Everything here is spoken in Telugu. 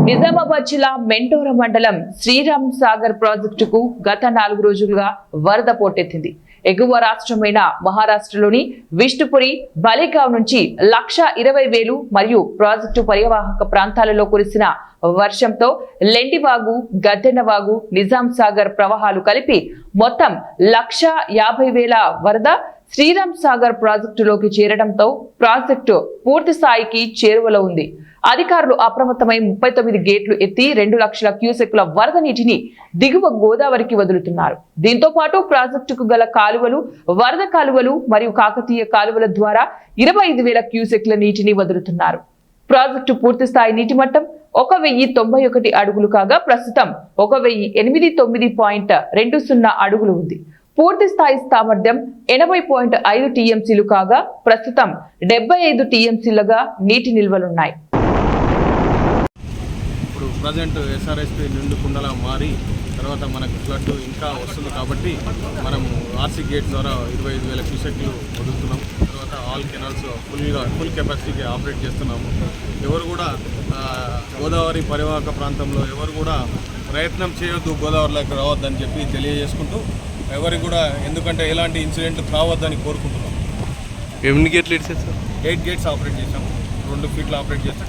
నిజామాబాద్ జిల్లా మెంటోర మండలం శ్రీరామ్ సాగర్ ప్రాజెక్టుకు గత 4 రోజులుగా వరద పోటెత్తింది. ఎగువ రాష్ట్రమైన మహారాష్ట్రలోని విష్ణుపురి, బలిగావ్ నుంచి 1,20,000 మరియు ప్రాజెక్టు పర్యవాహక ప్రాంతాలలో కురిసిన వర్షంతో లెండివాగు, గద్దెనవాగు, నిజాం సాగర్ ప్రవాహాలు కలిపి మొత్తం 1,50,000 వరద శ్రీరామ్ సాగర్ ప్రాజెక్టులోకి చేరడంతో ప్రాజెక్టు పూర్తి స్థాయికి చేరువలో ఉంది. అధికారులు అప్రమత్తమై 39 గేట్లు ఎత్తి 2 లక్షల క్యూసెక్ల వరద నీటిని దిగువ గోదావరికి వదులుతున్నారు. దీంతో పాటు ప్రాజెక్టుకు గల కాలువలు, వరద కాలువలు మరియు కాకతీయ కాలువల ద్వారా 25,000 క్యూసెక్ల నీటిని వదులుతున్నారు. ప్రాజెక్టు పూర్తి స్థాయి నీటి మట్టం 1,091 అడుగులు కాగా ప్రస్తుతం 1,089.20 అడుగులు ఉంది. పూర్తి స్థాయి సామర్థ్యం 80.5 టీఎంసీలు కాగా ప్రస్తుతం 75 టీఎంసీలుగా నీటి నిల్వలున్నాయి. ఇప్పుడు ప్రజెంట్ ఎస్ఆర్ఎస్పీ నిండు కుండలా మారి తర్వాత మనకు ఫ్లడ్ ఇంకా వస్తుంది కాబట్టి మనం ఆర్సీ గేట్ ద్వారా 25,000 క్యూసెక్లు వదులుతున్నాం. తర్వాత ఆల్ కెనాల్స్ ఫుల్ కెపాసిటీకి ఆపరేట్ చేస్తున్నాము. ఎవరు కూడా గోదావరి పరివాహక ప్రాంతంలో ఎవరు కూడా ప్రయత్నం చేయొద్దు గోదావరిలోకి రావద్దని చెప్పి తెలియజేసుకుంటూ ఎవరికి కూడా, ఎందుకంటే ఎలాంటి ఇన్సిడెంట్ కావద్దని కోరుకుంటున్నాం. ఎన్ని గేట్లు ఇచ్చారు సార్? 8 గేట్స్ ఆపరేట్ చేసాము. 2 ఫీట్లు ఆపరేట్ చేస్తే